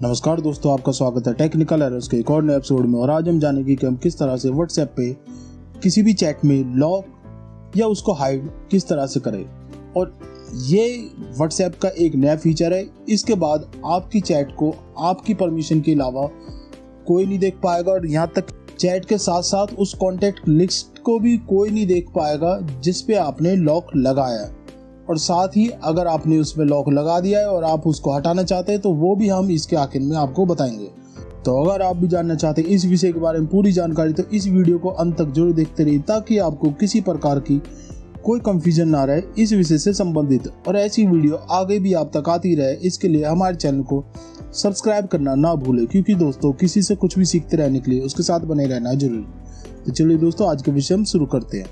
नमस्कार दोस्तों, आपका स्वागत है टेक्निकल एरर्स के एक और नए एपिसोड में। और आज हम जानेंगे कि हम किस तरह से व्हाट्सएप पे किसी भी चैट में लॉक या उसको हाइड किस तरह से करें। और ये व्हाट्सएप का एक नया फीचर है। इसके बाद आपकी चैट को आपकी परमिशन के अलावा कोई नहीं देख पाएगा, और यहाँ तक चैट के साथ साथ उस कॉन्टैक्ट लिस्ट को भी कोई नहीं देख पाएगा जिस पे आपने लॉक लगाया है। और साथ ही अगर आपने उसमें लॉक लगा दिया है और आप उसको हटाना चाहते हैं तो वो भी हम इसके आखिर में आपको बताएंगे। तो अगर आप भी जानना चाहते हैं इस विषय के बारे में पूरी जानकारी, तो इस वीडियो को अंत तक जरूर देखते रहिए ताकि आपको किसी प्रकार की कोई कंफ्यूजन ना रहे इस विषय से संबंधित, और ऐसी वीडियो आगे भी आप तक आती रहे। इसके लिए हमारे चैनल को सब्सक्राइब करना ना भूलें, क्योंकि दोस्तों किसी से कुछ भी सीखते रहने के लिए उसके साथ बने रहना जरूरी। तो चलिए दोस्तों, आज के विषय हम शुरू करते हैं।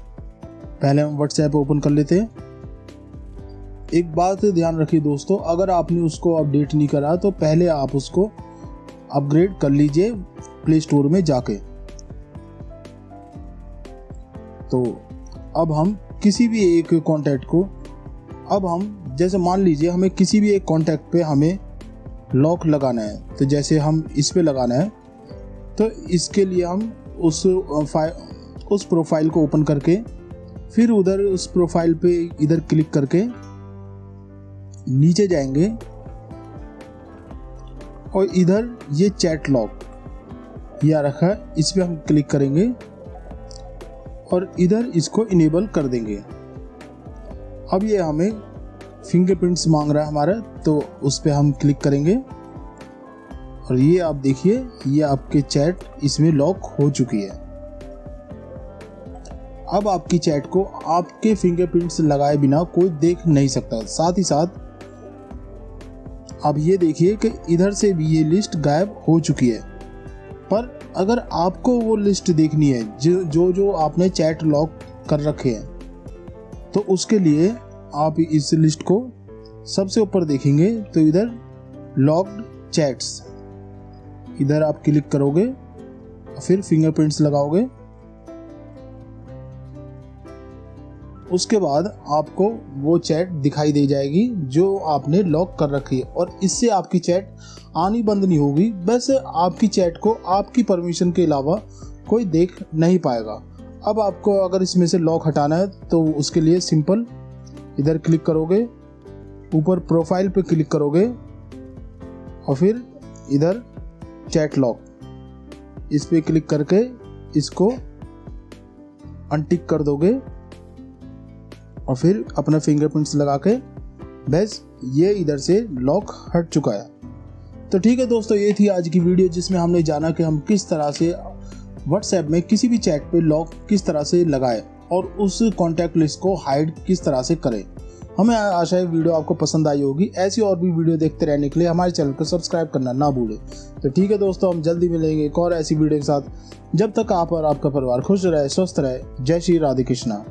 पहले हम व्हाट्सएप ओपन कर लेते हैं। एक बात ध्यान रखिए दोस्तों, अगर आपने उसको अपडेट नहीं करा तो पहले आप उसको अपग्रेड कर लीजिए प्ले स्टोर में जाके। तो अब हम किसी भी एक कॉन्टैक्ट को, अब हम जैसे मान लीजिए हमें किसी भी एक कॉन्टैक्ट पे हमें लॉक लगाना है, तो जैसे हम इस पे लगाना है, तो इसके लिए हम उस प्रोफाइल को ओपन करके फिर उधर उस प्रोफाइल पे इधर क्लिक करके नीचे जाएंगे और इधर ये चैट लॉक यह रखा है, इस पे हम क्लिक करेंगे और इधर इसको इनेबल कर देंगे। अब ये हमें फिंगरप्रिंट्स मांग रहा है हमारा, तो उस पे हम क्लिक करेंगे और ये आप देखिए ये आपके चैट इसमें लॉक हो चुकी है। अब आपकी चैट को आपके फिंगरप्रिंट्स लगाए बिना कोई देख नहीं सकता। साथ ही साथ अब ये देखिए कि इधर से भी ये लिस्ट गायब हो चुकी है। पर अगर आपको वो लिस्ट देखनी है जो आपने चैट लॉक कर रखे हैं, तो उसके लिए आप इस लिस्ट को सबसे ऊपर देखेंगे तो इधर लॉक्ड चैट्स, इधर आप क्लिक करोगे फिर फिंगरप्रिंट्स लगाओगे। उसके बाद आपको वो चैट दिखाई दे जाएगी जो आपने लॉक कर रखी है, और इससे आपकी चैट आनी बंद नहीं होगी। बस आपकी चैट को आपकी परमिशन के अलावा कोई देख नहीं पाएगा। अब आपको अगर इसमें से लॉक हटाना है तो उसके लिए सिंपल इधर क्लिक करोगे, ऊपर प्रोफाइल पे क्लिक करोगे और फिर इधर चैट लॉक, इस पे क्लिक करके इसको अनटिक कर दोगे और फिर अपना फिंगरप्रिंट्स लगा के बस ये इधर से लॉक हट चुका है। तो ठीक है दोस्तों, ये थी आज की वीडियो जिसमें हमने जाना कि हम किस तरह से व्हाट्सएप में किसी भी चैट पे लॉक किस तरह से लगाए और उस कॉन्टैक्ट लिस्ट को हाइड किस तरह से करें। हमें आशा है वीडियो आपको पसंद आई होगी। ऐसी और भी वीडियो देखते रहने के लिए हमारे चैनल को सब्सक्राइब करना ना भूलें। तो ठीक है दोस्तों, हम जल्दी मिलेंगे एक और ऐसी वीडियो के साथ। जब तक आप और आपका परिवार खुश रहे, स्वस्थ रहे। जय श्री राधे कृष्णा।